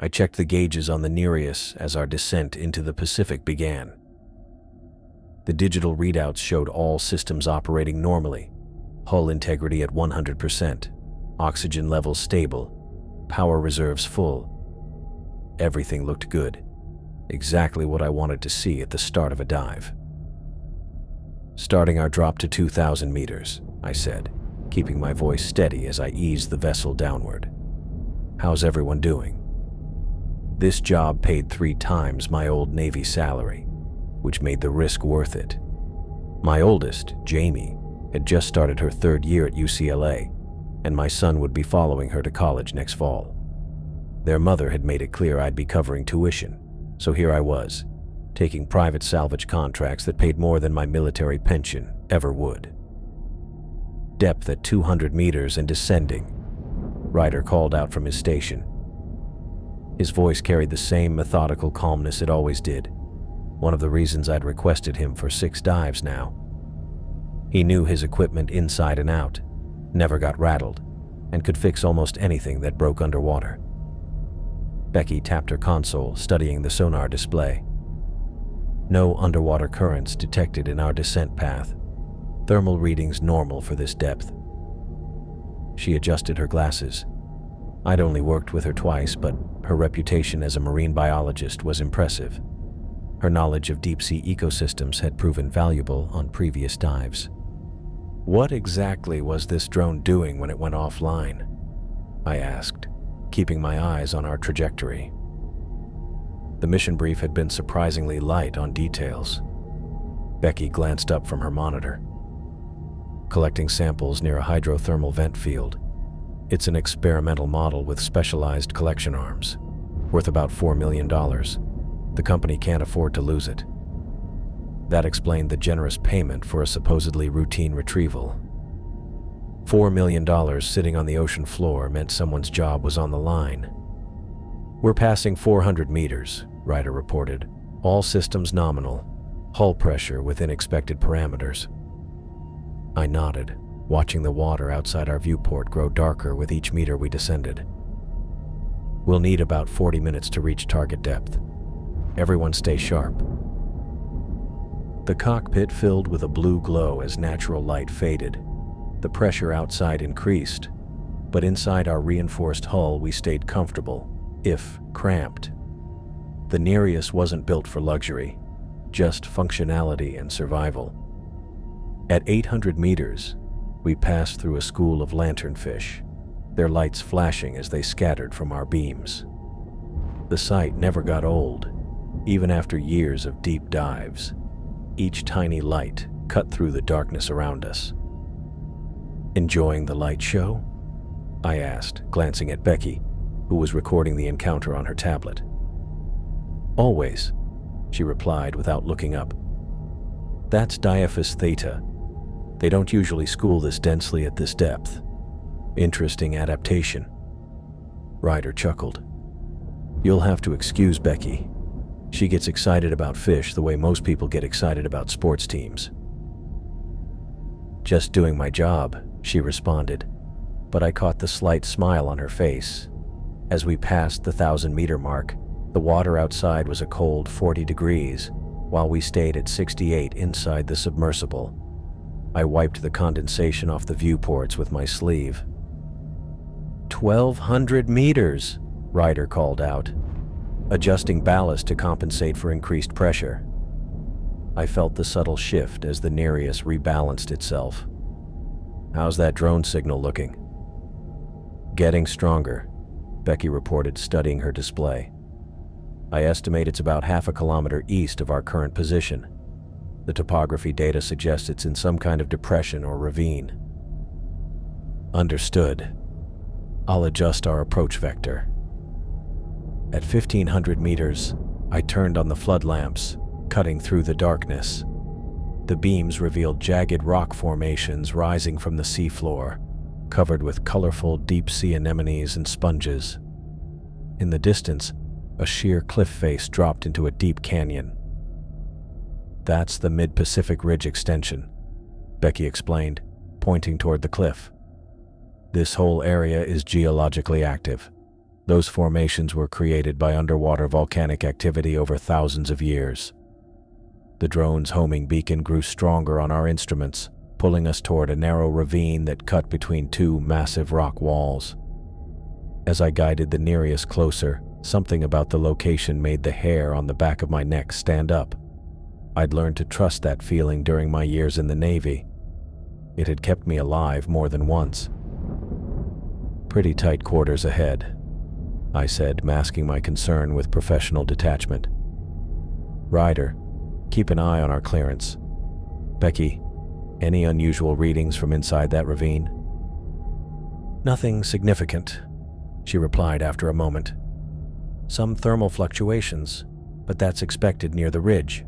I checked the gauges on the Nereus as our descent into the Pacific began. The digital readouts showed all systems operating normally, hull integrity at 100%, oxygen levels stable, power reserves full. Everything looked good, exactly what I wanted to see at the start of a dive. "Starting our drop to 2,000 meters, I said, keeping my voice steady as I eased the vessel downward. "How's everyone doing?" This job paid 3 times my old Navy salary, which made the risk worth it. My oldest, Jamie, had just started her 3rd year at UCLA, and my son would be following her to college next fall. Their mother had made it clear I'd be covering tuition, so here I was, taking private salvage contracts that paid more than my military pension ever would. "Depth at 200 meters and descending," Ryder called out from his station. His voice carried the same methodical calmness it always did, one of the reasons I'd requested him for 6 dives now. He knew his equipment inside and out, never got rattled, and could fix almost anything that broke underwater. Becky tapped her console, studying the sonar display. No underwater currents detected in our descent path. Thermal readings normal for this depth. She adjusted her glasses. I'd only worked with her twice, but her reputation as a marine biologist was impressive. Her knowledge of deep-sea ecosystems had proven valuable on previous dives. "What exactly was this drone doing when it went offline?" I asked, keeping my eyes on our trajectory. The mission brief had been surprisingly light on details. Becky glanced up from her monitor. "Collecting samples near a hydrothermal vent field. It's an experimental model with specialized collection arms, worth about $4 million. The company can't afford to lose it." That explained the generous payment for a supposedly routine retrieval. $4 million sitting on the ocean floor meant someone's job was on the line. "We're passing 400 meters, Ryder reported. "All systems nominal. Hull pressure within expected parameters." I nodded, watching the water outside our viewport grow darker with each meter we descended. "We'll need about 40 minutes to reach target depth. Everyone stay sharp." The cockpit filled with a blue glow as natural light faded. The pressure outside increased, but inside our reinforced hull we stayed comfortable, if cramped. The Nereus wasn't built for luxury, just functionality and survival. At 800 meters, we passed through a school of lanternfish, their lights flashing as they scattered from our beams. The sight never got old, even after years of deep dives. Each tiny light cut through the darkness around us. "Enjoying the light show?" I asked, glancing at Becky, who was recording the encounter on her tablet. "Always," she replied without looking up. "That's Diaphis Theta. They don't usually school this densely at this depth. Interesting adaptation." Ryder chuckled. "You'll have to excuse Becky. She gets excited about fish the way most people get excited about sports teams." "Just doing my job," she responded, but I caught the slight smile on her face. As we passed the 1,000-meter mark, the water outside was a cold 40 degrees, while we stayed at 68 inside the submersible. I wiped the condensation off the viewports with my sleeve. 1,200 meters, Ryder called out, adjusting ballast to compensate for increased pressure. I felt the subtle shift as the Nereus rebalanced itself. "How's that drone signal looking?" "Getting stronger," Becky reported, studying her display. "I estimate it's about half a kilometer east of our current position. The topography data suggests it's in some kind of depression or ravine." "Understood. I'll adjust our approach vector." At 1,500 meters, I turned on the flood lamps, cutting through the darkness. The beams revealed jagged rock formations rising from the seafloor, covered with colorful deep-sea anemones and sponges. In the distance, a sheer cliff face dropped into a deep canyon. "That's the Mid-Pacific Ridge extension," Becky explained, pointing toward the cliff. "This whole area is geologically active. Those formations were created by underwater volcanic activity over thousands of years. The drone's homing beacon grew stronger on our instruments, pulling us toward a narrow ravine that cut between two massive rock walls. As I guided the Nereus closer, something about the location made the hair on the back of my neck stand up. I'd learned to trust that feeling during my years in the Navy. It had kept me alive more than once. "Pretty tight quarters ahead," I said, masking my concern with professional detachment. "Ryder, keep an eye on our clearance. Becky, any unusual readings from inside that ravine?" "Nothing significant," she replied after a moment. "Some thermal fluctuations, but that's expected near the ridge.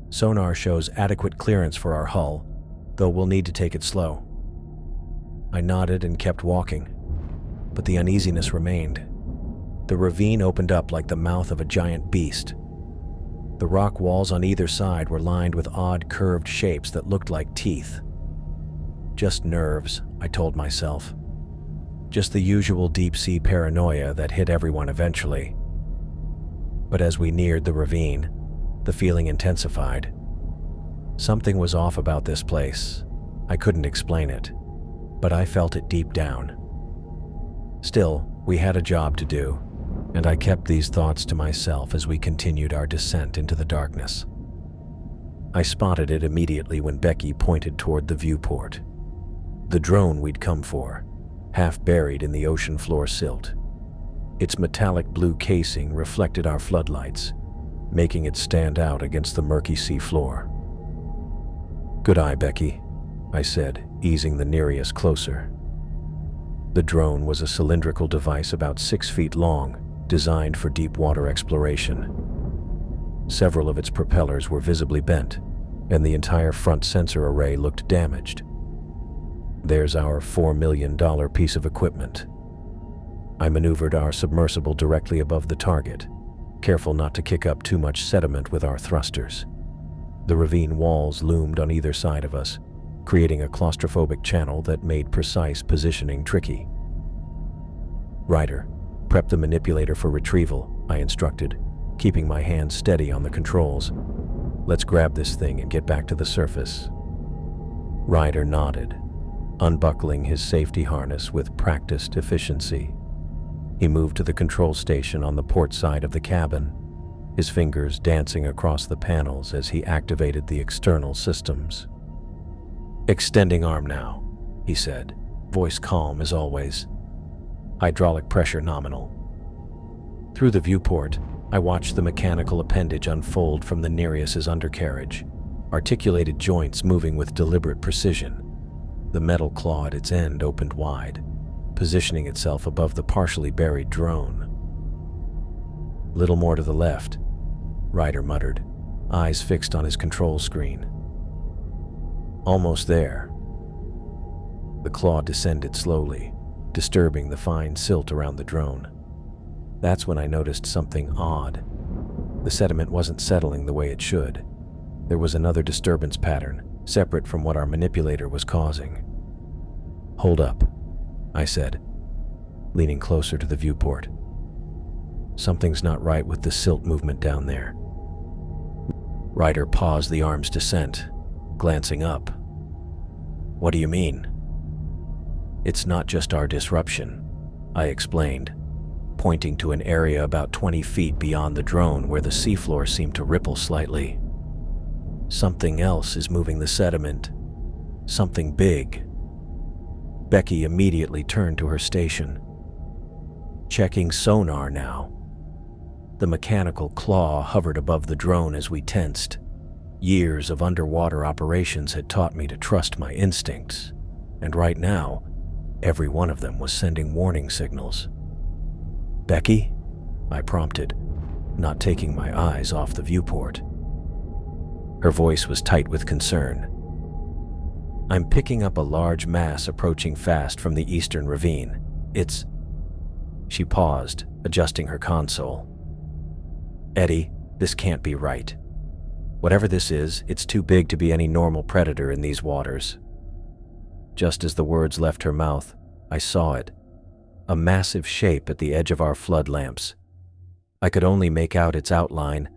Sonar shows adequate clearance for our hull, though we'll need to take it slow." I nodded and kept walking, but the uneasiness remained. The ravine opened up like the mouth of a giant beast. The rock walls on either side were lined with odd curved shapes that looked like teeth. Just nerves, I told myself. Just the usual deep-sea paranoia that hit everyone eventually. But as we neared the ravine, the feeling intensified. Something was off about this place. I couldn't explain it, but I felt it deep down. Still, we had a job to do, and I kept these thoughts to myself as we continued our descent into the darkness. I spotted it immediately when Becky pointed toward the viewport. The drone we'd come for, half buried in the ocean floor silt. Its metallic blue casing reflected our floodlights, making it stand out against the murky sea floor. "Good eye, Becky," I said, easing the Nereus closer. The drone was a cylindrical device about 6 feet long, designed for deep water exploration. Several of its propellers were visibly bent, and the entire front sensor array looked damaged. "There's our $4 million piece of equipment." I maneuvered our submersible directly above the target, careful not to kick up too much sediment with our thrusters. The ravine walls loomed on either side of us, creating a claustrophobic channel that made precise positioning tricky. "Ryder, prep the manipulator for retrieval," I instructed, keeping my hands steady on the controls. "Let's grab this thing and get back to the surface." Ryder nodded, unbuckling his safety harness with practiced efficiency. He moved to the control station on the port side of the cabin, his fingers dancing across the panels as he activated the external systems. "Extending arm now," he said, voice calm as always. Hydraulic pressure nominal. Through the viewport, I watched the mechanical appendage unfold from the Nereus's undercarriage, articulated joints moving with deliberate precision. The metal claw at its end opened wide, positioning itself above the partially buried drone. "Little more to the left," Ryder muttered, eyes fixed on his control screen. "Almost there." The claw descended slowly, disturbing the fine silt around the drone. That's when I noticed something odd. The sediment wasn't settling the way it should. There was another disturbance pattern, separate from what our manipulator was causing. "Hold up," I said, leaning closer to the viewport. "Something's not right with the silt movement down there." Ryder paused the arm's descent, glancing up. "What do you mean?" "It's not just our disruption," I explained, pointing to an area about 20 feet beyond the drone where the seafloor seemed to ripple slightly. "Something else is moving the sediment. Something big." Becky immediately turned to her station. "Checking sonar now." The mechanical claw hovered above the drone as we tensed. Years of underwater operations had taught me to trust my instincts, and right now, every one of them was sending warning signals. "Becky?" I prompted, not taking my eyes off the viewport. Her voice was tight with concern. "I'm picking up a large mass approaching fast from the eastern ravine. It's..." She paused, adjusting her console. "Eddie, this can't be right. Whatever this is, it's too big to be any normal predator in these waters." Just as the words left her mouth, I saw it. a massive shape at the edge of our flood lamps. I could only make out its outline,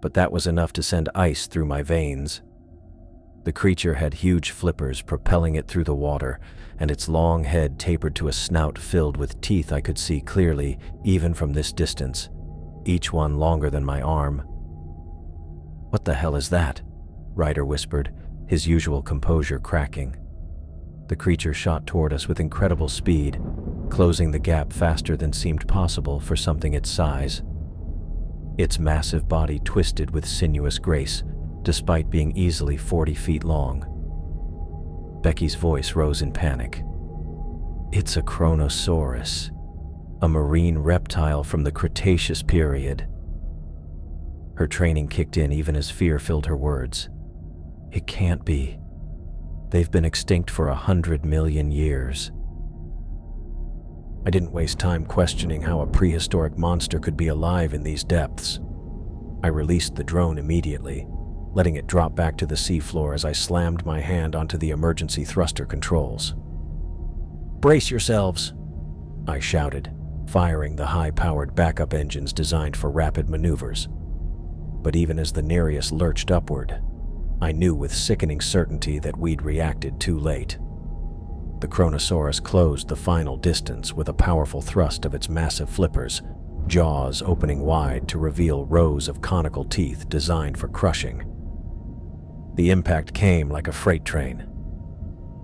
but that was enough to send ice through my veins. The creature had huge flippers propelling it through the water, and its long head tapered to a snout filled with teeth I could see clearly even from this distance, each one longer than my arm. "What the hell is that?" Ryder whispered, his usual composure cracking. The creature shot toward us with incredible speed, closing the gap faster than seemed possible for something its size. Its massive body twisted with sinuous grace, despite being easily 40 feet long. Becky's voice rose in panic. "It's a Kronosaurus, a marine reptile from the Cretaceous period." Her training kicked in even as fear filled her words. "It can't be. They've been extinct for 100 million years." I didn't waste time questioning how a prehistoric monster could be alive in these depths. I released the drone immediately, letting it drop back to the seafloor as I slammed my hand onto the emergency thruster controls. "Brace yourselves," I shouted, firing the high-powered backup engines designed for rapid maneuvers. But even as the Nereus lurched upward, I knew with sickening certainty that we'd reacted too late. The Kronosaurus closed the final distance with a powerful thrust of its massive flippers, jaws opening wide to reveal rows of conical teeth designed for crushing. The impact came like a freight train.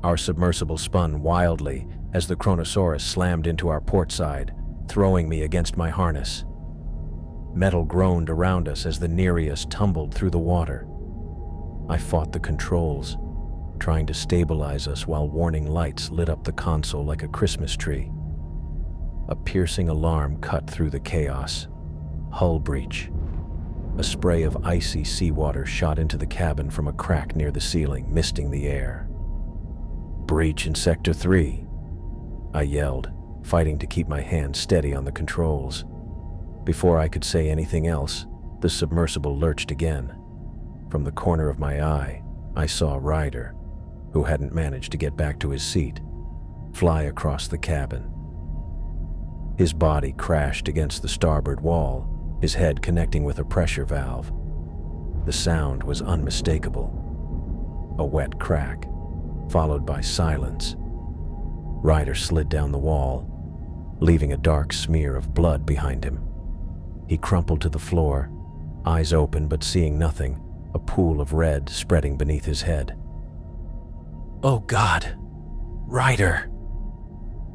Our submersible spun wildly as the Kronosaurus slammed into our port side, throwing me against my harness. Metal groaned around us as the Nereus tumbled through the water. I fought the controls, trying to stabilize us while warning lights lit up the console like a Christmas tree. A piercing alarm cut through the chaos. Hull breach. A spray of icy seawater shot into the cabin from a crack near the ceiling, misting the air. "Breach in Sector 3, I yelled, fighting to keep my hand steady on the controls. Before I could say anything else, the submersible lurched again. From the corner of my eye, I saw Ryder, who hadn't managed to get back to his seat, fly across the cabin. His body crashed against the starboard wall, his head connecting with a pressure valve. The sound was unmistakable. A wet crack, followed by silence. Ryder slid down the wall, leaving a dark smear of blood behind him. He crumpled to the floor, eyes open but seeing nothing, a pool of red spreading beneath his head. "Oh God! Ryder!"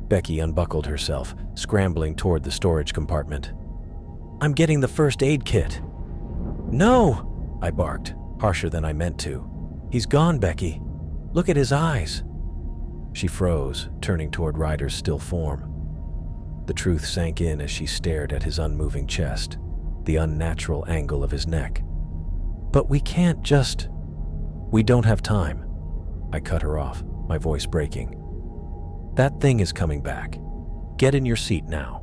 Becky unbuckled herself, scrambling toward the storage compartment. "I'm getting the first aid kit." "No!" I barked, harsher than I meant to. "He's gone, Becky. Look at his eyes." She froze, turning toward Ryder's still form. The truth sank in as she stared at his unmoving chest, the unnatural angle of his neck. "But we can't just—" "We don't have time." I cut her off, my voice breaking. "That thing is coming back. Get in your seat now."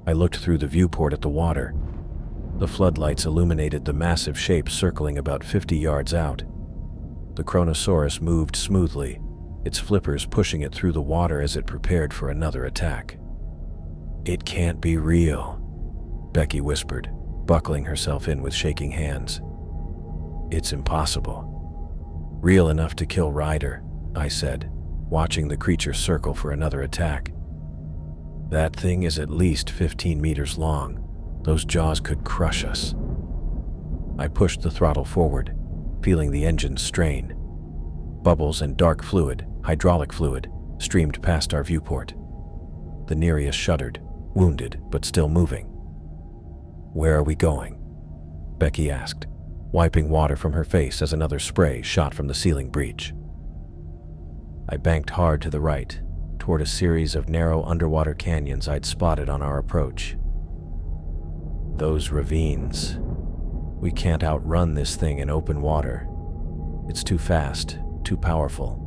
I looked through the viewport at the water. The floodlights illuminated the massive shape circling about 50 yards out. The Kronosaurus moved smoothly, its flippers pushing it through the water as it prepared for another attack. "It can't be real," Becky whispered, buckling herself in with shaking hands. "It's impossible." "Real enough to kill Ryder," I said, watching the creature circle for another attack. "That thing is at least 15 meters long. Those jaws could crush us." I pushed the throttle forward, feeling the engines strain. Bubbles and dark fluid, hydraulic fluid, streamed past our viewport. The Nereus shuddered, wounded but still moving. "Where are we going?" Becky asked, wiping water from her face as another spray shot from the ceiling breach. I banked hard to the right, toward a series of narrow underwater canyons I'd spotted on our approach. "Those ravines. We can't outrun this thing in open water. It's too fast, too powerful."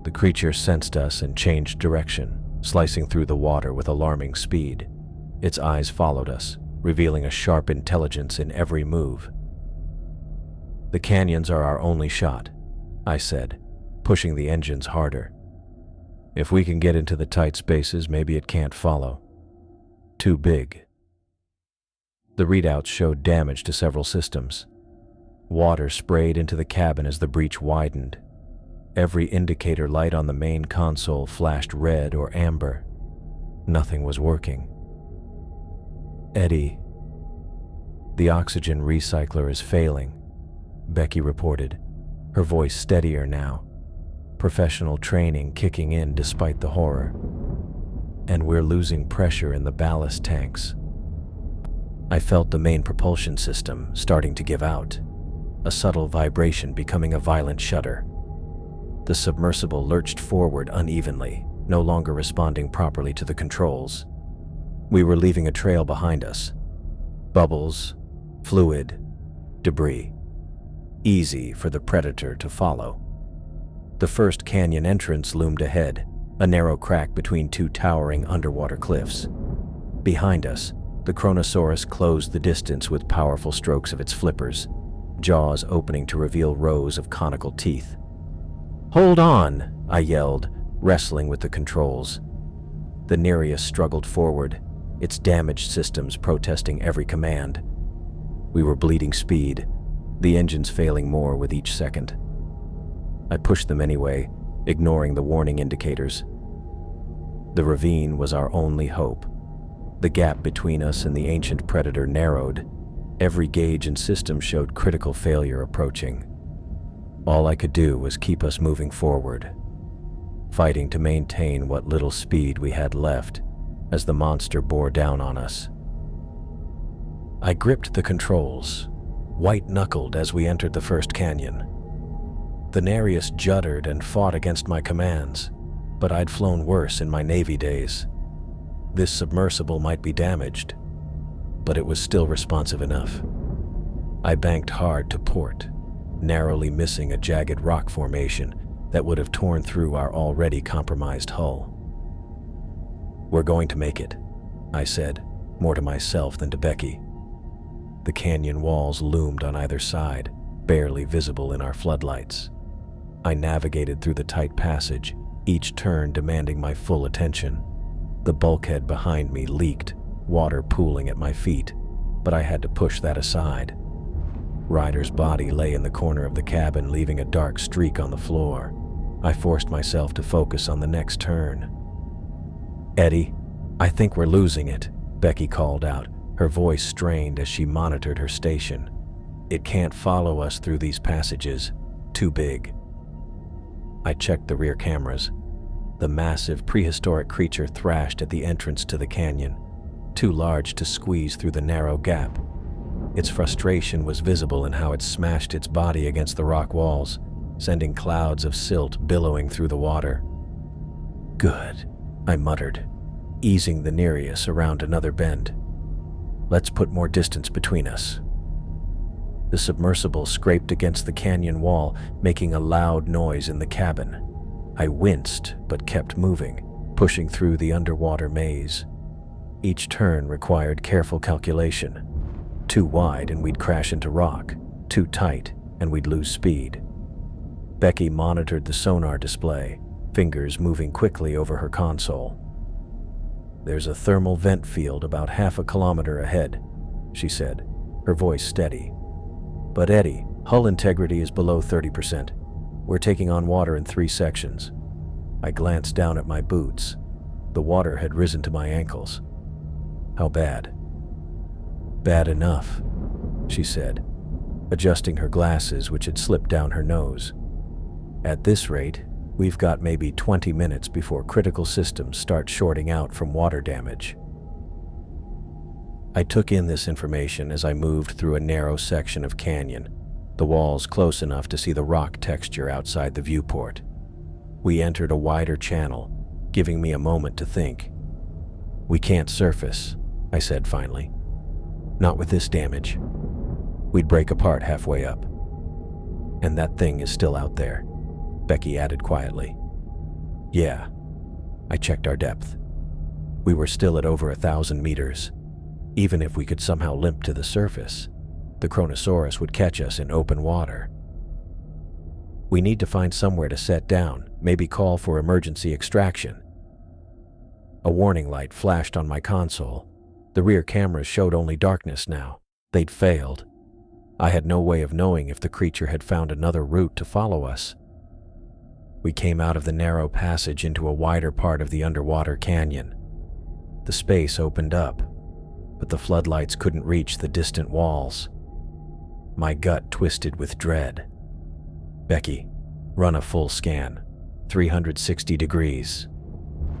The creature sensed us and changed direction, slicing through the water with alarming speed. Its eyes followed us, revealing a sharp intelligence in every move. "The canyons are our only shot," I said, pushing the engines harder. If we can get into the tight spaces, maybe it can't follow. Too big. The readouts showed damage to several systems. Water sprayed into the cabin as the breach widened. Every indicator light on the main console flashed red or amber. Nothing was working. Eddie, the oxygen recycler is failing, Becky reported, her voice steadier now, professional training kicking in despite the horror. And we're losing pressure in the ballast tanks. I felt the main propulsion system starting to give out, a subtle vibration becoming a violent shudder. The submersible lurched forward unevenly, no longer responding properly to the controls. We were leaving a trail behind us. Bubbles, fluid, debris. Easy for the predator to follow. The first canyon entrance loomed ahead, a narrow crack between two towering underwater cliffs. Behind us, the Kronosaurus closed the distance with powerful strokes of its flippers, jaws opening to reveal rows of conical teeth. "Hold on!" I yelled, wrestling with the controls. The Nereus struggled forward, its damaged systems protesting every command. We were bleeding speed, the engines failing more with each second. I pushed them anyway, ignoring the warning indicators. The ravine was our only hope. The gap between us and the ancient predator narrowed. Every gauge and system showed critical failure approaching. All I could do was keep us moving forward, fighting to maintain what little speed we had left as the monster bore down on us. I gripped the controls, white-knuckled as we entered the first canyon. The Nereus juddered and fought against my commands, but I'd flown worse in my Navy days. This submersible might be damaged, but it was still responsive enough. I banked hard to port, narrowly missing a jagged rock formation that would have torn through our already compromised hull. "We're going to make it," I said, more to myself than to Becky. The canyon walls loomed on either side, barely visible in our floodlights. I navigated through the tight passage, each turn demanding my full attention. The bulkhead behind me leaked, water pooling at my feet, but I had to push that aside. Ryder's body lay in the corner of the cabin, leaving a dark streak on the floor. I forced myself to focus on the next turn. "Eddie, I think we're losing it," Becky called out, her voice strained as she monitored her station. "It can't follow us through these passages. Too big." I checked the rear cameras. The massive prehistoric creature thrashed at the entrance to the canyon, too large to squeeze through the narrow gap. Its frustration was visible in how it smashed its body against the rock walls, sending clouds of silt billowing through the water. "Good," I muttered, easing the Nereus around another bend. "Let's put more distance between us." The submersible scraped against the canyon wall, making a loud noise in the cabin. I winced, but kept moving, pushing through the underwater maze. Each turn required careful calculation. Too wide and we'd crash into rock. Too tight and we'd lose speed. Becky monitored the sonar display, fingers moving quickly over her console. "There's a thermal vent field about half a kilometer ahead," she said, her voice steady. "But Eddie, hull integrity is below 30%. We're taking on water in 3 sections." I glanced down at my boots. The water had risen to my ankles. "How bad?" "Bad enough," she said, adjusting her glasses which had slipped down her nose. "At this rate, we've got maybe 20 minutes before critical systems start shorting out from water damage." I took in this information as I moved through a narrow section of canyon, the walls close enough to see the rock texture outside the viewport. We entered a wider channel, giving me a moment to think. "We can't surface," I said finally. "Not with this damage. We'd break apart halfway up." "And that thing is still out there," Becky added quietly. "Yeah." I checked our depth. We were still at over 1,000 meters. Even if we could somehow limp to the surface, the Kronosaurus would catch us in open water. "We need to find somewhere to set down," maybe call for emergency extraction. A warning light flashed on my console. The rear cameras showed only darkness now. They'd failed. I had no way of knowing if the creature had found another route to follow us. We came out of the narrow passage into a wider part of the underwater canyon. The space opened up, but the floodlights couldn't reach the distant walls. My gut twisted with dread. "Becky, run a full scan. 360 degrees.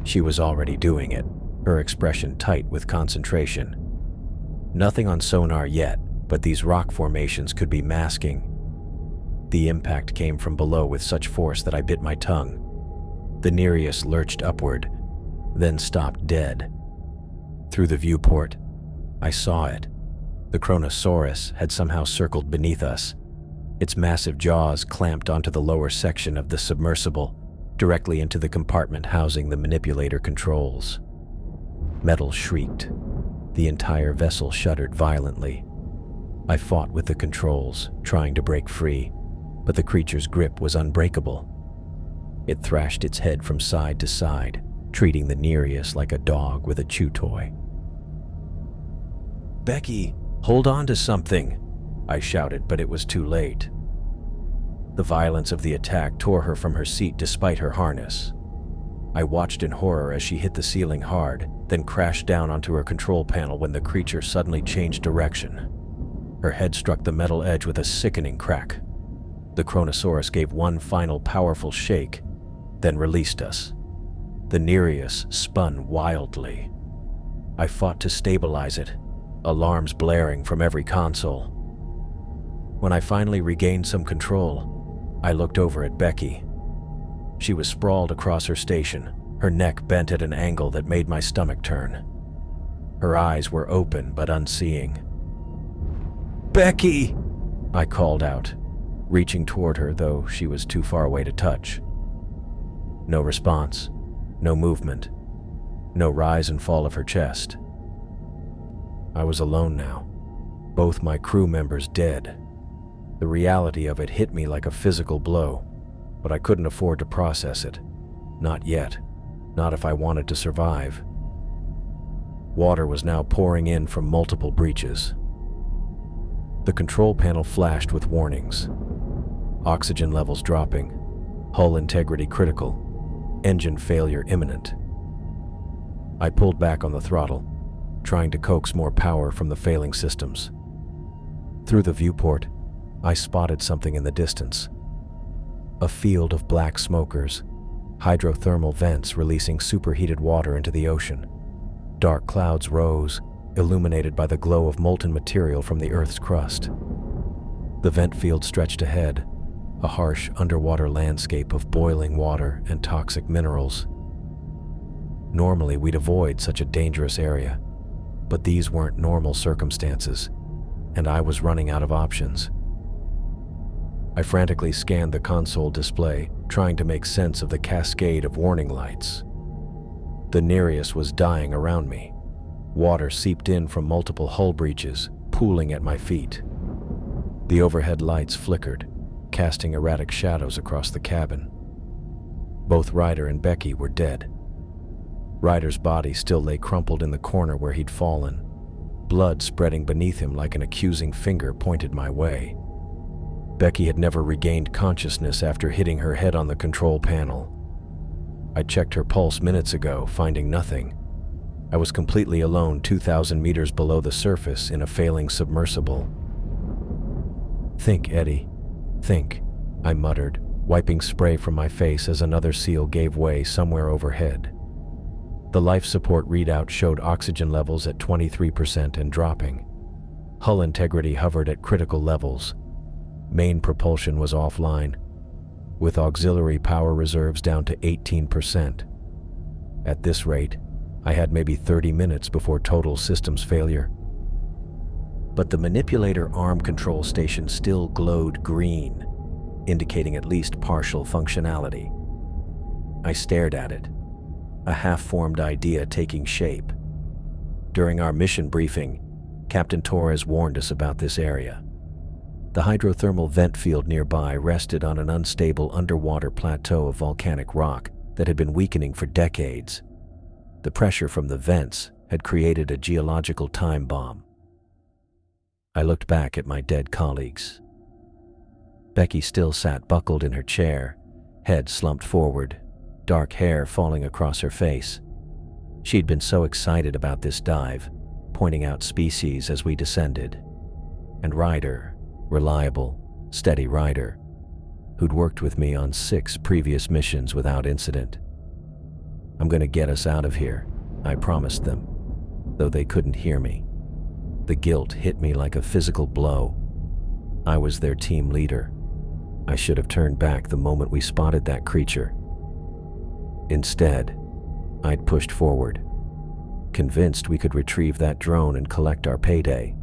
She was already doing it, her expression tight with concentration. Nothing on sonar yet, but these rock formations could be masking. The impact came from below with such force that I bit my tongue. The Nereus lurched upward, then stopped dead. Through the viewport, I saw it. The Kronosaurus had somehow circled beneath us. Its massive jaws clamped onto the lower section of the submersible, directly into the compartment housing the manipulator controls. Metal shrieked. The entire vessel shuddered violently. I fought with the controls, trying to break free, but the creature's grip was unbreakable. It thrashed its head from side to side, treating the Nereus like a dog with a chew toy. "Becky, hold on to something," I shouted, but it was too late. The violence of the attack tore her from her seat despite her harness. I watched in horror as she hit the ceiling hard, then crashed down onto her control panel when the creature suddenly changed direction. Her head struck the metal edge with a sickening crack. The Kronosaurus gave one final powerful shake, then released us. The Nereus spun wildly. I fought to stabilize it, alarms blaring from every console. When I finally regained some control, I looked over at Becky. She was sprawled across her station, her neck bent at an angle that made my stomach turn. Her eyes were open but unseeing. "Becky!" I called out, reaching toward her, though she was too far away to touch. No response, no movement, no rise and fall of her chest. I was alone now, both my crew members dead. The reality of it hit me like a physical blow, but I couldn't afford to process it. Not yet, not if I wanted to survive. Water was now pouring in from multiple breaches. The control panel flashed with warnings. Oxygen levels dropping, hull integrity critical, engine failure imminent. I pulled back on the throttle, trying to coax more power from the failing systems. Through the viewport, I spotted something in the distance. A field of black smokers, hydrothermal vents releasing superheated water into the ocean. Dark clouds rose, illuminated by the glow of molten material from the Earth's crust. The vent field stretched ahead, a harsh underwater landscape of boiling water and toxic minerals. Normally, we'd avoid such a dangerous area, but these weren't normal circumstances, and I was running out of options. I frantically scanned the console display, trying to make sense of the cascade of warning lights. The Nereus was dying around me. Water seeped in from multiple hull breaches, pooling at my feet. The overhead lights flickered, casting erratic shadows across the cabin. Both Ryder and Becky were dead. Ryder's body still lay crumpled in the corner where he'd fallen. Blood spreading beneath him like an accusing finger pointed my way. Becky had never regained consciousness after hitting her head on the control panel. I checked her pulse minutes ago, finding nothing. I was completely alone 2,000 meters below the surface in a failing submersible. "Think, Eddie, think," I muttered, wiping spray from my face as another seal gave way somewhere overhead. The life support readout showed oxygen levels at 23% and dropping. Hull integrity hovered at critical levels. Main propulsion was offline, with auxiliary power reserves down to 18%. At this rate, I had maybe 30 minutes before total systems failure. But the manipulator arm control station still glowed green, indicating at least partial functionality. I stared at it, a half-formed idea taking shape. During our mission briefing, Captain Torres warned us about this area. The hydrothermal vent field nearby rested on an unstable underwater plateau of volcanic rock that had been weakening for decades. The pressure from the vents had created a geological time bomb. I looked back at my dead colleagues. Becky still sat buckled in her chair, head slumped forward, dark hair falling across her face. She'd been so excited about this dive, pointing out species as we descended. And Ryder, reliable, steady Ryder, who'd worked with me on 6 previous missions without incident. "I'm going to get us out of here," I promised them, though they couldn't hear me. The guilt hit me like a physical blow. I was their team leader. I should have turned back the moment we spotted that creature. Instead, I'd pushed forward, convinced we could retrieve that drone and collect our payday.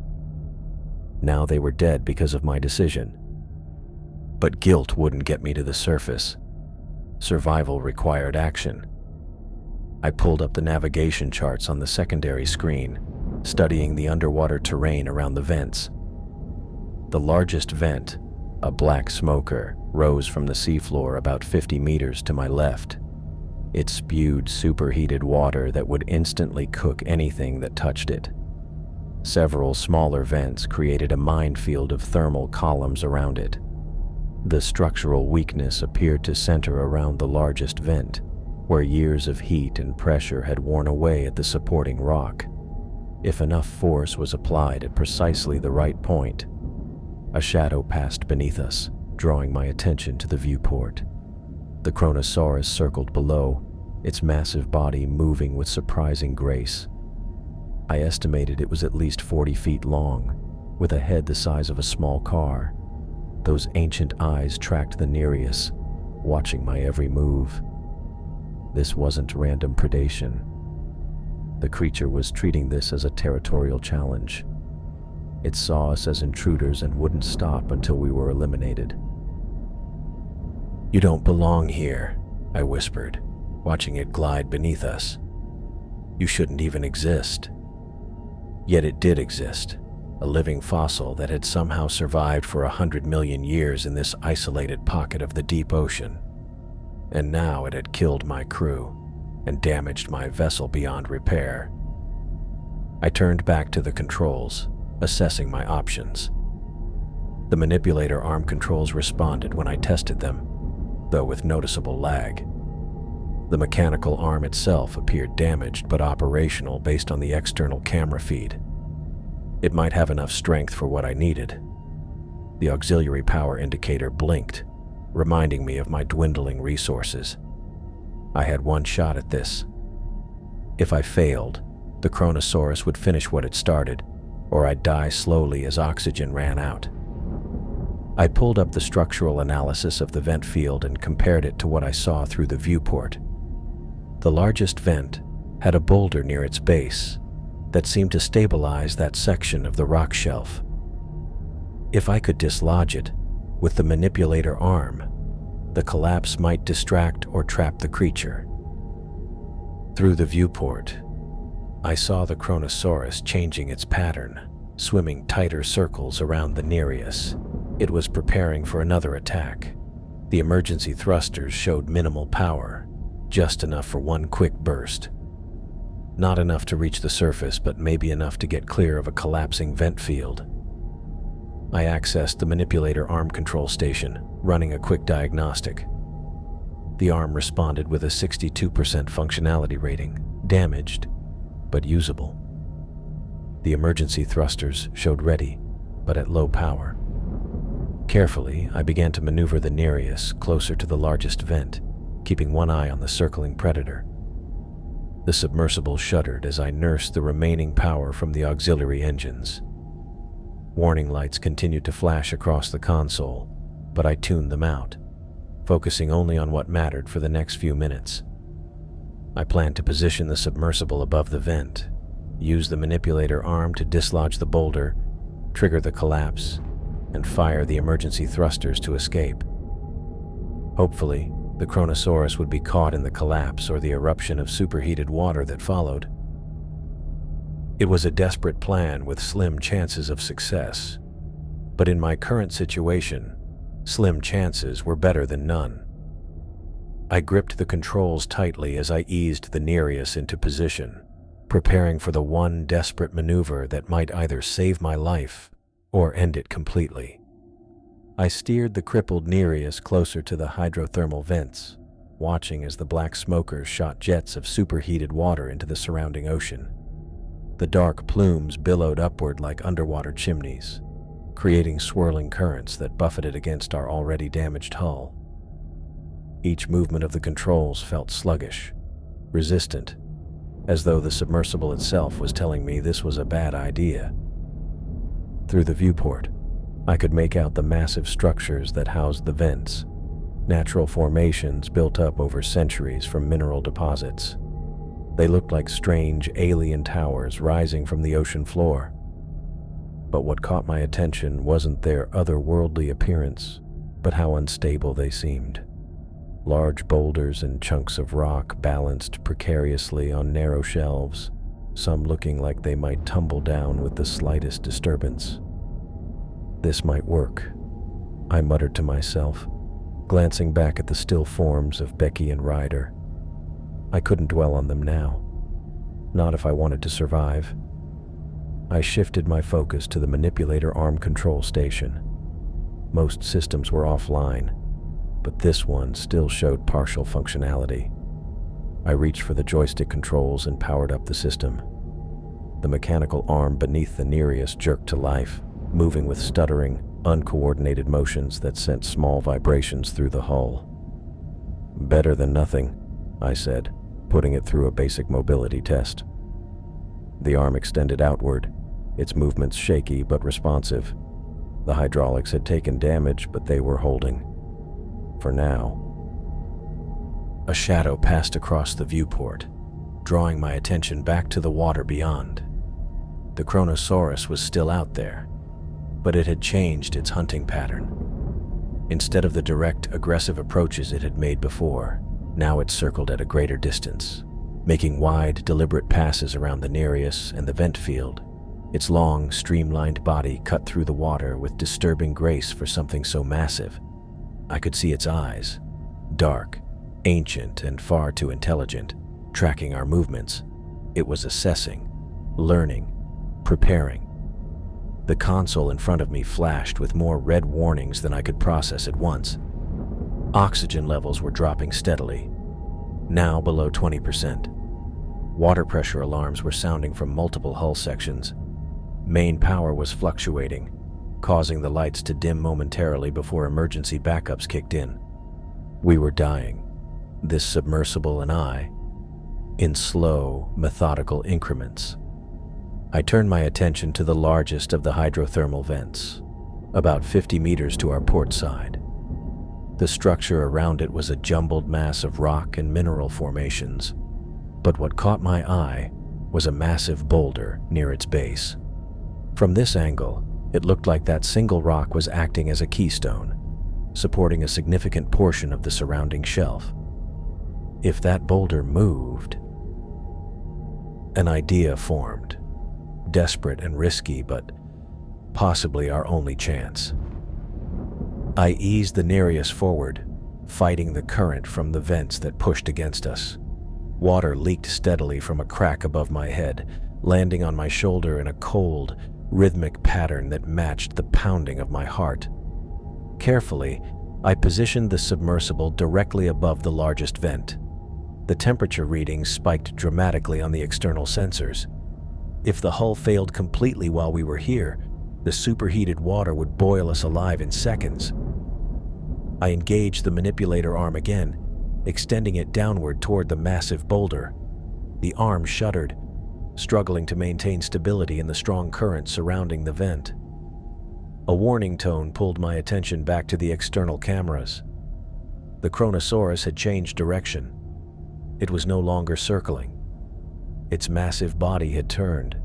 Now they were dead because of my decision. But guilt wouldn't get me to the surface. Survival required action. I pulled up the navigation charts on the secondary screen, studying the underwater terrain around the vents. The largest vent, a black smoker, rose from the seafloor about 50 meters to my left. It spewed superheated water that would instantly cook anything that touched it. Several smaller vents created a minefield of thermal columns around it. The structural weakness appeared to center around the largest vent, where years of heat and pressure had worn away at the supporting rock. If enough force was applied at precisely the right point, a shadow passed beneath us, drawing my attention to the viewport. The Kronosaurus circled below, its massive body moving with surprising grace. I estimated it was at least 40 feet long, with a head the size of a small car. Those ancient eyes tracked the Nereus, watching my every move. This wasn't random predation. The creature was treating this as a territorial challenge. It saw us as intruders and wouldn't stop until we were eliminated. "You don't belong here," I whispered, watching it glide beneath us. "You shouldn't even exist." Yet it did exist, a living fossil that had somehow survived for 100 million years in this isolated pocket of the deep ocean. And now it had killed my crew and damaged my vessel beyond repair. I turned back to the controls, assessing my options. The manipulator arm controls responded when I tested them, though with noticeable lag. The mechanical arm itself appeared damaged but operational based on the external camera feed. It might have enough strength for what I needed. The auxiliary power indicator blinked, reminding me of my dwindling resources. I had one shot at this. If I failed, the Kronosaurus would finish what it started, or I'd die slowly as oxygen ran out. I pulled up the structural analysis of the vent field and compared it to what I saw through the viewport. The largest vent had a boulder near its base that seemed to stabilize that section of the rock shelf. If I could dislodge it with the manipulator arm, the collapse might distract or trap the creature. Through the viewport, I saw the Kronosaurus changing its pattern, swimming tighter circles around the Nereus. It was preparing for another attack. The emergency thrusters showed minimal power, just enough for one quick burst. Not enough to reach the surface, but maybe enough to get clear of a collapsing vent field. I accessed the manipulator arm control station, running a quick diagnostic. The arm responded with a 62% functionality rating, damaged, but usable. The emergency thrusters showed ready, but at low power. Carefully, I began to maneuver the Nereus closer to the largest vent, keeping one eye on the circling predator. The submersible shuddered as I nursed the remaining power from the auxiliary engines. Warning lights continued to flash across the console, but I tuned them out, focusing only on what mattered for the next few minutes. I planned to position the submersible above the vent, use the manipulator arm to dislodge the boulder, trigger the collapse, and fire the emergency thrusters to escape. Hopefully, the Kronosaurus would be caught in the collapse or the eruption of superheated water that followed. It was a desperate plan with slim chances of success. But in my current situation, slim chances were better than none. I gripped the controls tightly as I eased the Nereus into position, preparing for the one desperate maneuver that might either save my life or end it completely. I steered the crippled Nereus closer to the hydrothermal vents, watching as the black smokers shot jets of superheated water into the surrounding ocean. The dark plumes billowed upward like underwater chimneys, creating swirling currents that buffeted against our already damaged hull. Each movement of the controls felt sluggish, resistant, as though the submersible itself was telling me this was a bad idea. Through the viewport, I could make out the massive structures that housed the vents, natural formations built up over centuries from mineral deposits. They looked like strange alien towers rising from the ocean floor. But what caught my attention wasn't their otherworldly appearance, but how unstable they seemed. Large boulders and chunks of rock balanced precariously on narrow shelves, some looking like they might tumble down with the slightest disturbance. This might work, I muttered to myself, glancing back at the still forms of Becky and Ryder. I couldn't dwell on them now, not if I wanted to survive. I shifted my focus to the manipulator arm control station. Most systems were offline, but this one still showed partial functionality. I reached for the joystick controls and powered up the system. The mechanical arm beneath the Nereus jerked to life, moving with stuttering, uncoordinated motions that sent small vibrations through the hull. "Better than nothing," I said, putting it through a basic mobility test. The arm extended outward, its movements shaky but responsive. The hydraulics had taken damage, but they were holding. For now. A shadow passed across the viewport, drawing my attention back to the water beyond. The Kronosaurus was still out there, but it had changed its hunting pattern. Instead of the direct, aggressive approaches it had made before, now it circled at a greater distance, making wide, deliberate passes around the Nereus and the vent field. Its long, streamlined body cut through the water with disturbing grace for something so massive. I could see its eyes, dark, ancient, and far too intelligent, tracking our movements. It was assessing, learning, preparing. The console in front of me flashed with more red warnings than I could process at once. Oxygen levels were dropping steadily, now below 20%. Water pressure alarms were sounding from multiple hull sections. Main power was fluctuating, causing the lights to dim momentarily before emergency backups kicked in. We were dying, this submersible and I, in slow, methodical increments. I turned my attention to the largest of the hydrothermal vents, about 50 meters to our port side. The structure around it was a jumbled mass of rock and mineral formations, but what caught my eye was a massive boulder near its base. From this angle, it looked like that single rock was acting as a keystone, supporting a significant portion of the surrounding shelf. If that boulder moved, an idea formed, desperate and risky, but possibly our only chance. I eased the Nereus forward, fighting the current from the vents that pushed against us. Water leaked steadily from a crack above my head, landing on my shoulder in a cold, rhythmic pattern that matched the pounding of my heart. Carefully, I positioned the submersible directly above the largest vent. The temperature readings spiked dramatically on the external sensors. If the hull failed completely while we were here, the superheated water would boil us alive in seconds. I engaged the manipulator arm again, extending it downward toward the massive boulder. The arm shuddered, struggling to maintain stability in the strong current surrounding the vent. A warning tone pulled my attention back to the external cameras. The Kronosaurus had changed direction. It was no longer circling. Its massive body had turned,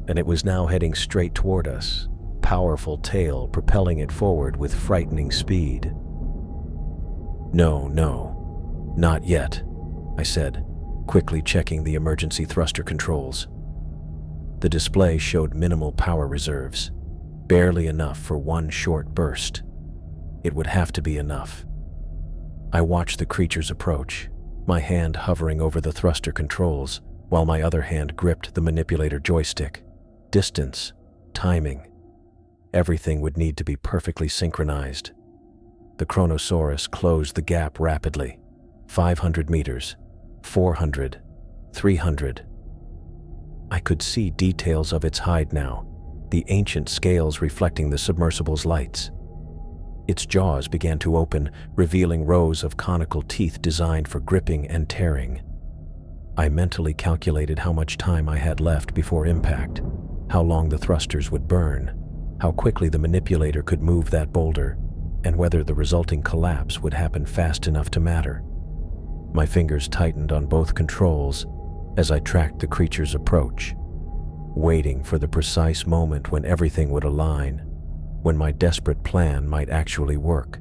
and it was now heading straight toward us, powerful tail propelling it forward with frightening speed. No, not yet, I said, quickly checking the emergency thruster controls. The display showed minimal power reserves. barely enough for one short burst. It would have to be enough. I watched the creatures approach, my hand hovering over the thruster controls, while my other hand gripped the manipulator joystick. Distance, timing, everything would need to be perfectly synchronized. The Chronosaurus closed the gap rapidly. 500 meters, 400, 300. I could see details of its hide now, the ancient scales reflecting the submersible's lights. Its jaws began to open, revealing rows of conical teeth designed for gripping and tearing. I mentally calculated how much time I had left before impact, how long the thrusters would burn, how quickly the manipulator could move that boulder, and whether the resulting collapse would happen fast enough to matter. My fingers tightened on both controls as I tracked the creature's approach, waiting for the precise moment when everything would align, when my desperate plan might actually work.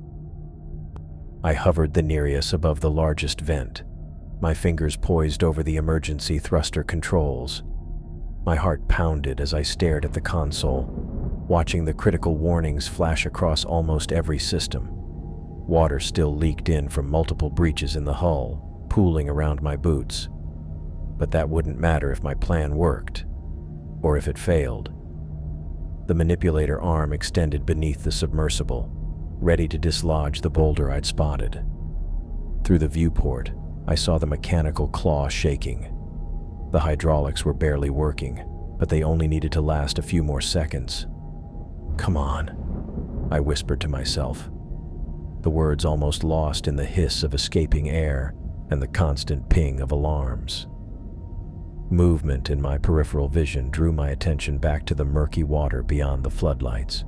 I hovered the Nereus above the largest vent, my fingers poised over the emergency thruster controls. My heart pounded as I stared at the console, watching the critical warnings flash across almost every system. Water still leaked in from multiple breaches in the hull, pooling around my boots. But that wouldn't matter if my plan worked, or if it failed. The manipulator arm extended beneath the submersible, ready to dislodge the boulder I'd spotted. Through the viewport, I saw the mechanical claw shaking. The hydraulics were barely working, but they only needed to last a few more seconds. "Come on," I whispered to myself, the words almost lost in the hiss of escaping air and the constant ping of alarms. Movement in my peripheral vision drew my attention back to the murky water beyond the floodlights.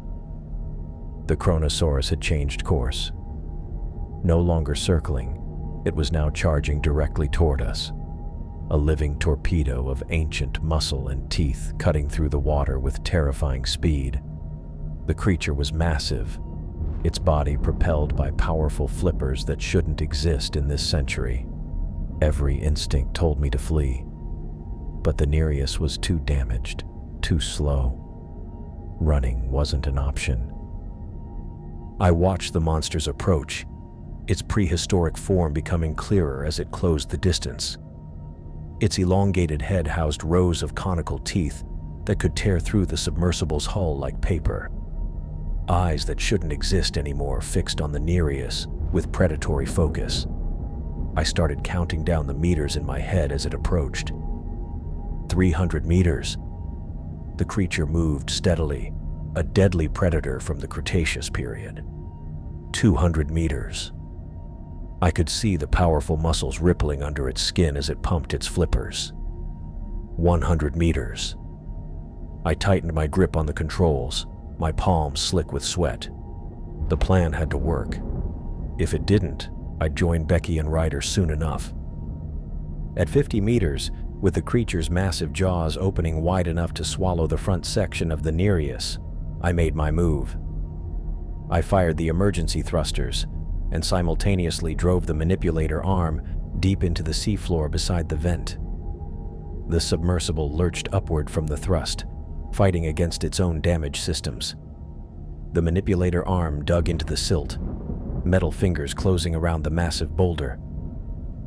The Chronosaurus had changed course. No longer circling, it was now charging directly toward us, a living torpedo of ancient muscle and teeth cutting through the water with terrifying speed. The creature was massive, its body propelled by powerful flippers that shouldn't exist in this century. Every instinct told me to flee. But the Nereus was too damaged, too slow. Running wasn't an option. I watched the monster's approach, its prehistoric form becoming clearer as it closed the distance. Its elongated head housed rows of conical teeth that could tear through the submersible's hull like paper. Eyes that shouldn't exist anymore fixed on the Nereus with predatory focus. I started counting down the meters in my head as it approached. 300 meters. The creature moved steadily, a deadly predator from the Cretaceous period. 200 meters. I could see the powerful muscles rippling under its skin as it pumped its flippers. 100 meters. I tightened my grip on the controls, my palms slick with sweat. The plan had to work. If it didn't, I'd join Becky and Ryder soon enough. At 50 meters, with the creature's massive jaws opening wide enough to swallow the front section of the Nereus, I made my move. I fired the emergency thrusters and simultaneously drove the manipulator arm deep into the seafloor beside the vent. The submersible lurched upward from the thrust, fighting against its own damaged systems. The manipulator arm dug into the silt, metal fingers closing around the massive boulder.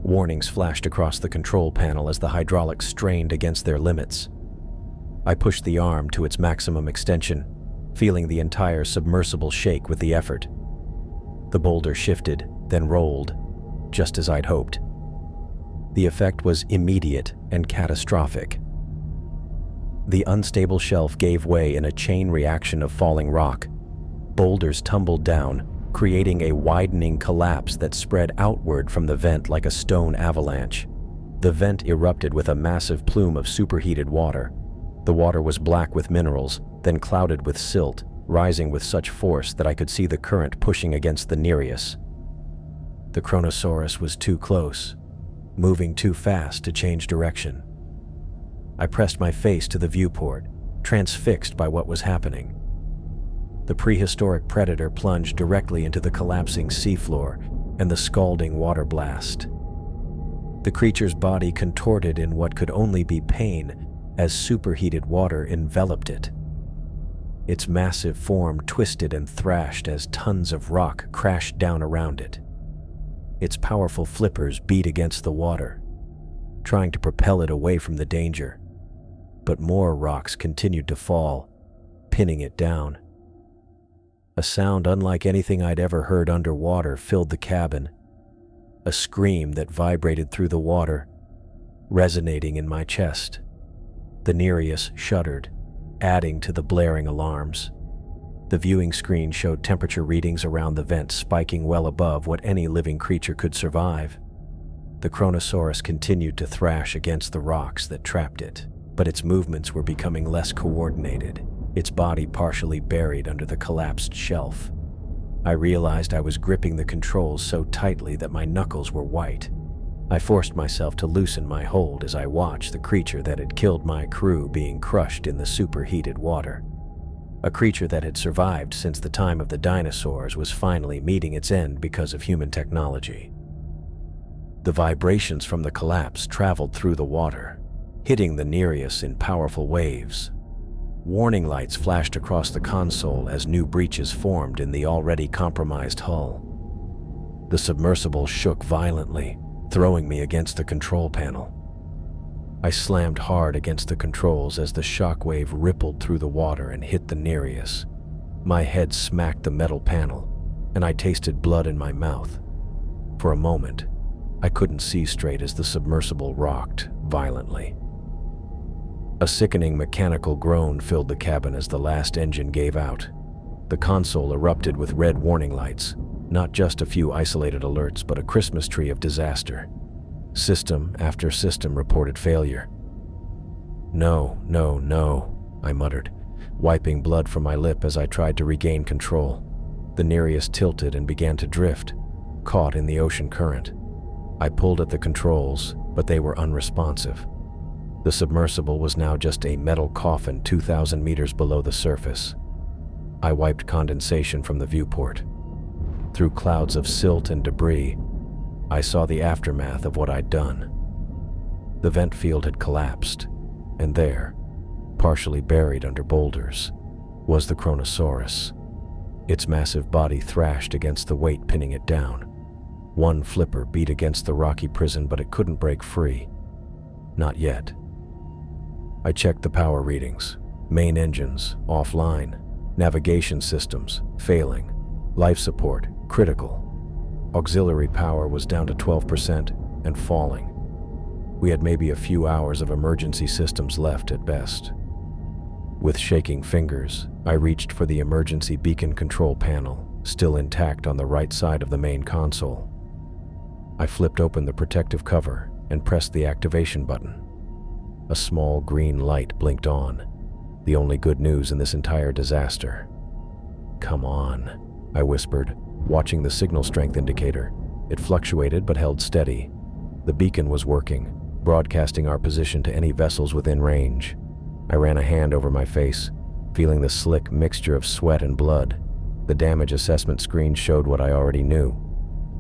Warnings flashed across the control panel as the hydraulics strained against their limits. I pushed the arm to its maximum extension, feeling the entire submersible shake with the effort. The boulder shifted, then rolled, just as I'd hoped. The effect was immediate and catastrophic. The unstable shelf gave way in a chain reaction of falling rock. Boulders tumbled down, creating a widening collapse that spread outward from the vent like a stone avalanche. The vent erupted with a massive plume of superheated water. The water was black with minerals, then clouded with silt, rising with such force that I could see the current pushing against the Nereus. The Chronosaurus was too close, moving too fast to change direction. I pressed my face to the viewport, transfixed by what was happening. The prehistoric predator plunged directly into the collapsing seafloor and the scalding water blast. The creature's body contorted in what could only be pain as superheated water enveloped it. Its massive form twisted and thrashed as tons of rock crashed down around it. Its powerful flippers beat against the water, trying to propel it away from the danger. But more rocks continued to fall, pinning it down. A sound unlike anything I'd ever heard underwater filled the cabin, a scream that vibrated through the water, resonating in my chest. The Nereus shuddered, adding to the blaring alarms. The viewing screen showed temperature readings around the vent spiking well above what any living creature could survive. The Kronosaurus continued to thrash against the rocks that trapped it, but its movements were becoming less coordinated, its body partially buried under the collapsed shelf. I realized I was gripping the controls so tightly that my knuckles were white. I forced myself to loosen my hold as I watched the creature that had killed my crew being crushed in the superheated water. A creature that had survived since the time of the dinosaurs was finally meeting its end because of human technology. The vibrations from the collapse traveled through the water, hitting the Nereus in powerful waves. Warning lights flashed across the console as new breaches formed in the already compromised hull. The submersible shook violently, throwing me against the control panel. I slammed hard against the controls as the shockwave rippled through the water and hit the Nereus. My head smacked the metal panel, and I tasted blood in my mouth. For a moment, I couldn't see straight as the submersible rocked violently. A sickening mechanical groan filled the cabin as the last engine gave out. The console erupted with red warning lights, not just a few isolated alerts, but a Christmas tree of disaster. System after system reported failure. No, no, no, I muttered, wiping blood from my lip as I tried to regain control. The Nereus tilted and began to drift, caught in the ocean current. I pulled at the controls, but they were unresponsive. The submersible was now just a metal coffin 2,000 meters below the surface. I wiped condensation from the viewport. Through clouds of silt and debris, I saw the aftermath of what I'd done. The vent field had collapsed, and there, partially buried under boulders, was the Kronosaurus. Its massive body thrashed against the weight pinning it down. One flipper beat against the rocky prison, but it couldn't break free. Not yet. I checked the power readings. Main engines, offline. Navigation systems, failing. Life support, critical. Auxiliary power was down to 12% and falling. We had maybe a few hours of emergency systems left at best. With shaking fingers, I reached for the emergency beacon control panel, still intact on the right side of the main console. I flipped open the protective cover and pressed the activation button. A small green light blinked on, the only good news in this entire disaster. "Come on," I whispered, watching the signal strength indicator. It fluctuated but held steady. The beacon was working, broadcasting our position to any vessels within range. I ran a hand over my face, feeling the slick mixture of sweat and blood. The damage assessment screen showed what I already knew.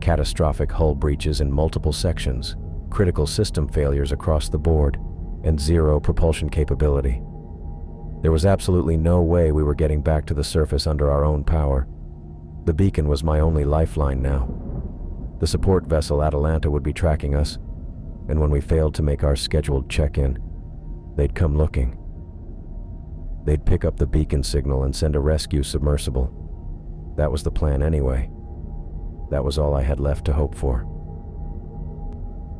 Catastrophic hull breaches in multiple sections, critical system failures across the board, and zero propulsion capability. There was absolutely no way we were getting back to the surface under our own power. The beacon was my only lifeline now. The support vessel Atalanta would be tracking us, and when we failed to make our scheduled check-in, they'd come looking. They'd pick up the beacon signal and send a rescue submersible. That was the plan anyway. That was all I had left to hope for.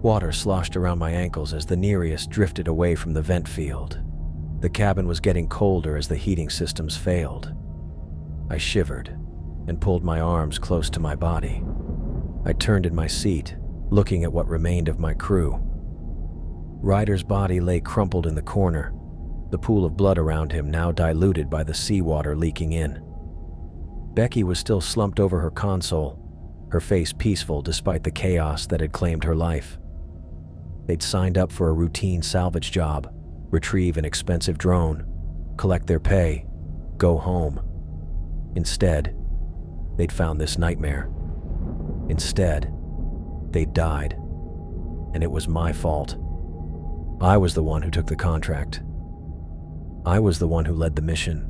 Water sloshed around my ankles as the Nereus drifted away from the vent field. The cabin was getting colder as the heating systems failed. I shivered and pulled my arms close to my body. I turned in my seat, looking at what remained of my crew. Ryder's body lay crumpled in the corner, the pool of blood around him now diluted by the seawater leaking in. Becky was still slumped over her console, her face peaceful despite the chaos that had claimed her life. They'd signed up for a routine salvage job, retrieve an expensive drone, collect their pay, go home. Instead, they'd found this nightmare. Instead, they'd died. And it was my fault. I was the one who took the contract. I was the one who led the mission.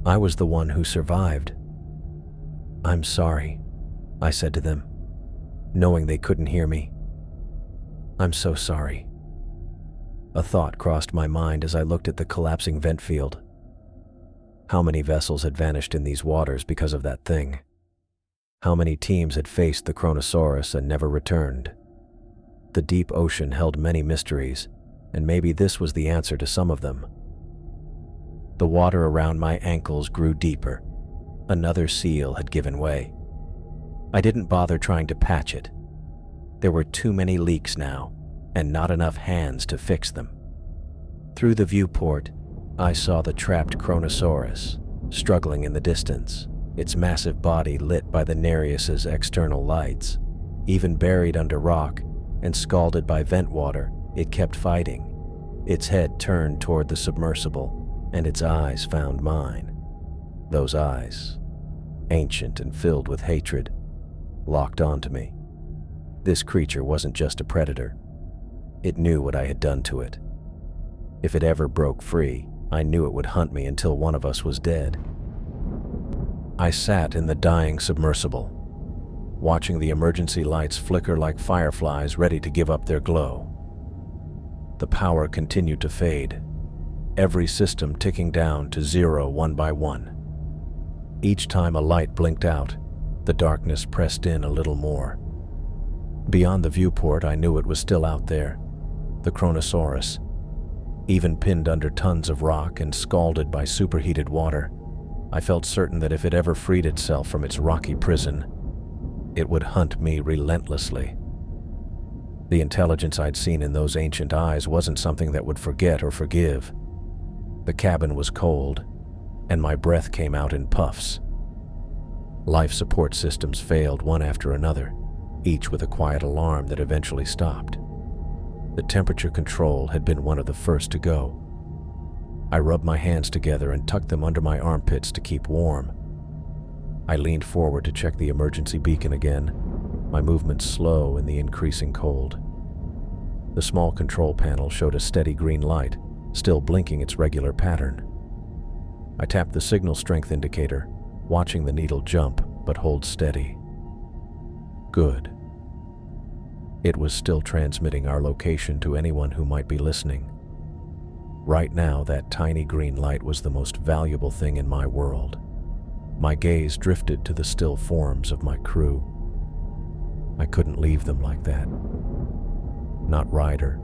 I was the one who survived. "I'm sorry," I said to them, knowing they couldn't hear me. "I'm so sorry." A thought crossed my mind as I looked at the collapsing vent field. How many vessels had vanished in these waters because of that thing? How many teams had faced the Kronosaurus and never returned? The deep ocean held many mysteries, and maybe this was the answer to some of them. The water around my ankles grew deeper. Another seal had given way. I didn't bother trying to patch it. There were too many leaks now, and not enough hands to fix them. Through the viewport, I saw the trapped Kronosaurus, struggling in the distance, its massive body lit by the Nereus's external lights. Even buried under rock and scalded by vent water, it kept fighting. Its head turned toward the submersible, and its eyes found mine. Those eyes, ancient and filled with hatred, locked onto me. This creature wasn't just a predator. It knew what I had done to it. If it ever broke free, I knew it would hunt me until one of us was dead. I sat in the dying submersible, watching the emergency lights flicker like fireflies ready to give up their glow. The power continued to fade, every system ticking down to zero one by one. Each time a light blinked out, the darkness pressed in a little more. Beyond the viewport, I knew it was still out there, the Kronosaurus. Even pinned under tons of rock and scalded by superheated water, I felt certain that if it ever freed itself from its rocky prison, it would hunt me relentlessly. The intelligence I'd seen in those ancient eyes wasn't something that would forget or forgive. The cabin was cold, and my breath came out in puffs. Life support systems failed one after another, each with a quiet alarm that eventually stopped. The temperature control had been one of the first to go. I rubbed my hands together and tucked them under my armpits to keep warm. I leaned forward to check the emergency beacon again, my movements slow in the increasing cold. The small control panel showed a steady green light, still blinking its regular pattern. I tapped the signal strength indicator, watching the needle jump but hold steady. Good. It was still transmitting our location to anyone who might be listening. Right now, that tiny green light was the most valuable thing in my world. My gaze drifted to the still forms of my crew. I couldn't leave them like that. Not Ryder,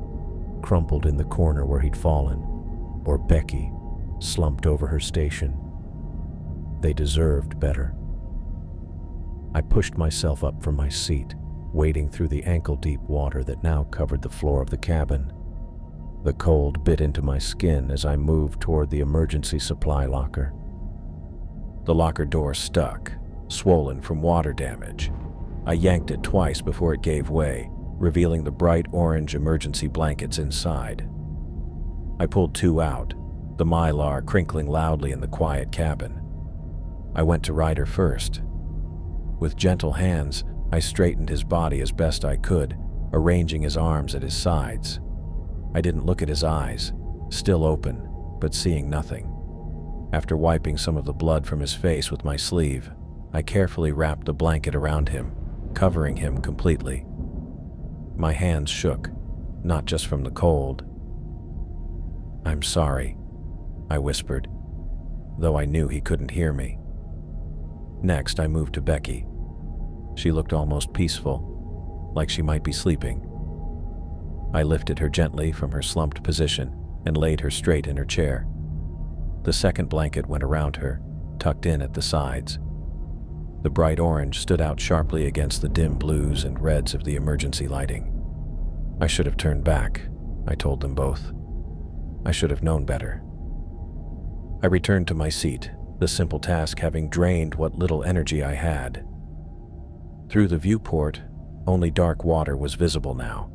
crumpled in the corner where he'd fallen, or Becky, slumped over her station. They deserved better. I pushed myself up from my seat, wading through the ankle-deep water that now covered the floor of the cabin. The cold bit into my skin as I moved toward the emergency supply locker. The locker door stuck, swollen from water damage. I yanked it twice before it gave way, revealing the bright orange emergency blankets inside. I pulled two out, the mylar crinkling loudly in the quiet cabin. I went to Ryder first. With gentle hands, I straightened his body as best I could, arranging his arms at his sides. I didn't look at his eyes, still open, but seeing nothing. After wiping some of the blood from his face with my sleeve, I carefully wrapped the blanket around him, covering him completely. My hands shook, not just from the cold. "I'm sorry," I whispered, though I knew he couldn't hear me. Next, I moved to Becky. She looked almost peaceful, like she might be sleeping. I lifted her gently from her slumped position and laid her straight in her chair. The second blanket went around her, tucked in at the sides. The bright orange stood out sharply against the dim blues and reds of the emergency lighting. I should have turned back, I told them both. I should have known better. I returned to my seat, the simple task having drained what little energy I had. Through the viewport, only dark water was visible now.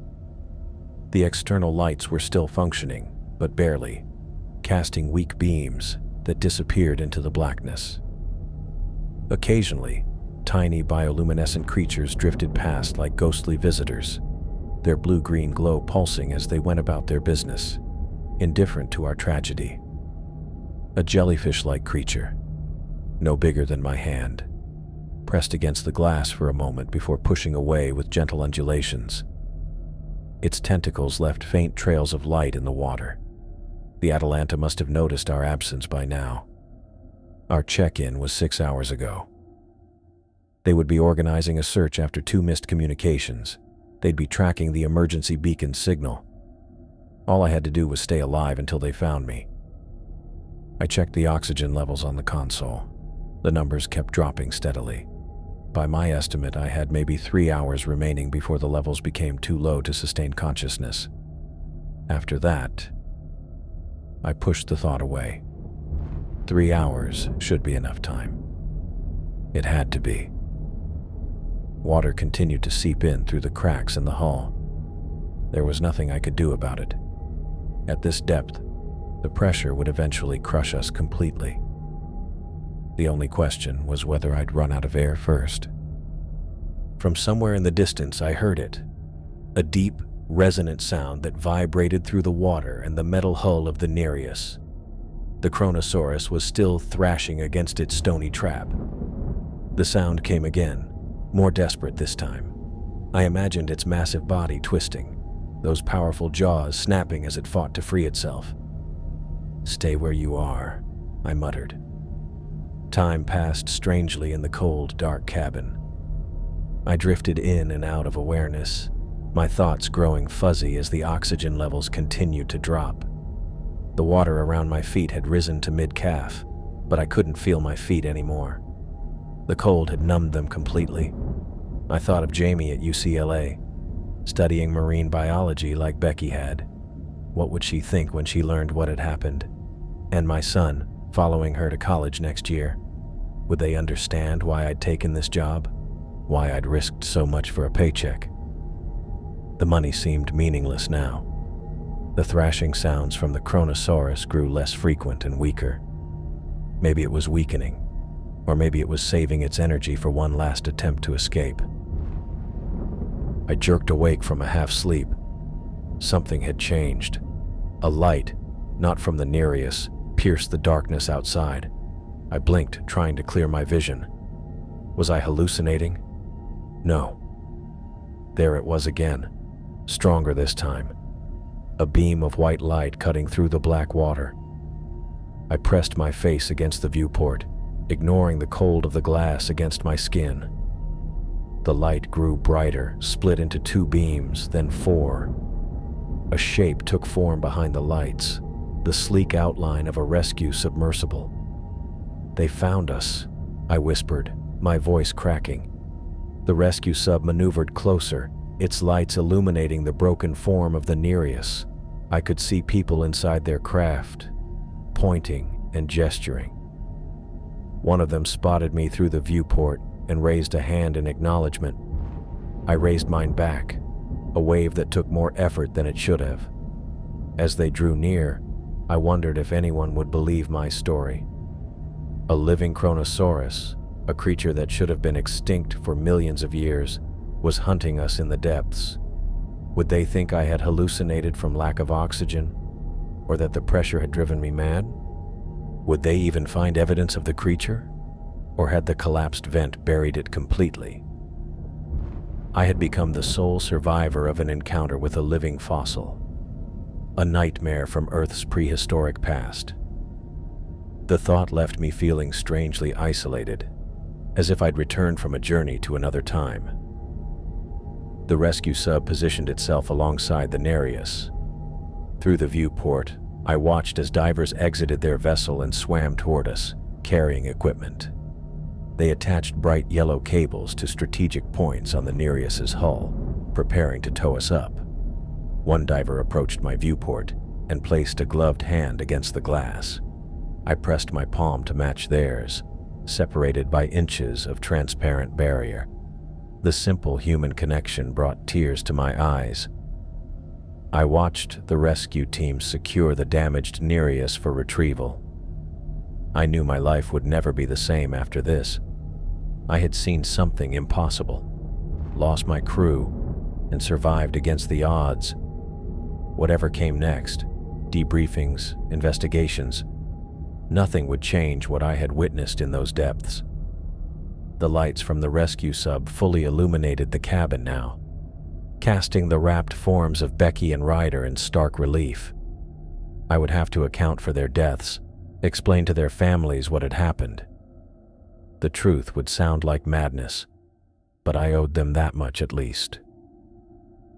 The external lights were still functioning, but barely, casting weak beams that disappeared into the blackness. Occasionally, tiny bioluminescent creatures drifted past like ghostly visitors, their blue-green glow pulsing as they went about their business, indifferent to our tragedy. A jellyfish-like creature, no bigger than my hand, pressed against the glass for a moment before pushing away with gentle undulations. Its tentacles left faint trails of light in the water. The Atalanta must have noticed our absence by now. Our check-in was 6 hours ago. They would be organizing a search after 2 missed communications. They'd be tracking the emergency beacon signal. All I had to do was stay alive until they found me. I checked the oxygen levels on the console. The numbers kept dropping steadily. By my estimate, I had maybe 3 hours remaining before the levels became too low to sustain consciousness. After that, I pushed the thought away. 3 hours should be enough time. It had to be. Water continued to seep in through the cracks in the hull. There was nothing I could do about it. At this depth, the pressure would eventually crush us completely. The only question was whether I'd run out of air first. From somewhere in the distance, I heard it. A deep, resonant sound that vibrated through the water and the metal hull of the Nereus. The Kronosaurus was still thrashing against its stony trap. The sound came again, more desperate this time. I imagined its massive body twisting, those powerful jaws snapping as it fought to free itself. "Stay where you are," I muttered. Time passed strangely in the cold, dark cabin. I drifted in and out of awareness, my thoughts growing fuzzy as the oxygen levels continued to drop. The water around my feet had risen to mid-calf, but I couldn't feel my feet anymore. The cold had numbed them completely. I thought of Jamie at UCLA, studying marine biology like Becky had. What would she think when she learned what had happened? And my son, following her to college next year. Would they understand why I'd taken this job? Why I'd risked so much for a paycheck? The money seemed meaningless now. The thrashing sounds from the Kronosaurus grew less frequent and weaker. Maybe it was weakening, or maybe it was saving its energy for one last attempt to escape. I jerked awake from a half-sleep. Something had changed. A light, not from the Nereus, pierced the darkness outside. I blinked, trying to clear my vision. Was I hallucinating? No. There it was again, stronger this time. A beam of white light cutting through the black water. I pressed my face against the viewport, ignoring the cold of the glass against my skin. The light grew brighter, split into 2 beams, then 4. A shape took form behind the lights, the sleek outline of a rescue submersible. "They found us," I whispered, my voice cracking. The rescue sub maneuvered closer, its lights illuminating the broken form of the Nereus. I could see people inside their craft, pointing and gesturing. One of them spotted me through the viewport and raised a hand in acknowledgement. I raised mine back, a wave that took more effort than it should have. As they drew near, I wondered if anyone would believe my story. A living Kronosaurus, a creature that should have been extinct for millions of years, was hunting us in the depths. Would they think I had hallucinated from lack of oxygen, or that the pressure had driven me mad? Would they even find evidence of the creature, or had the collapsed vent buried it completely? I had become the sole survivor of an encounter with a living fossil, a nightmare from Earth's prehistoric past. The thought left me feeling strangely isolated, as if I'd returned from a journey to another time. The rescue sub positioned itself alongside the Nereus. Through the viewport, I watched as divers exited their vessel and swam toward us, carrying equipment. They attached bright yellow cables to strategic points on the Nereus's hull, preparing to tow us up. One diver approached my viewport and placed a gloved hand against the glass. I pressed my palm to match theirs, separated by inches of transparent barrier. The simple human connection brought tears to my eyes. I watched the rescue team secure the damaged Nereus for retrieval. I knew my life would never be the same after this. I had seen something impossible, lost my crew, and survived against the odds. Whatever came next, debriefings, investigations, Nothing would change what I had witnessed in those depths. The lights from the rescue sub fully illuminated the cabin now, casting the wrapped forms of Becky and Ryder in stark relief. I would have to account for their deaths, explain to their families what had happened. The truth would sound like madness, but I owed them that much at least.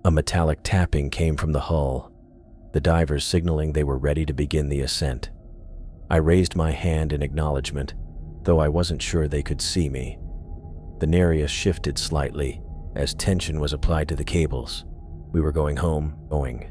A metallic tapping came from the hull, the divers signaling they were ready to begin the ascent. I raised my hand in acknowledgement, though I wasn't sure they could see me. The Nereus shifted slightly as tension was applied to the cables. We were going home, going.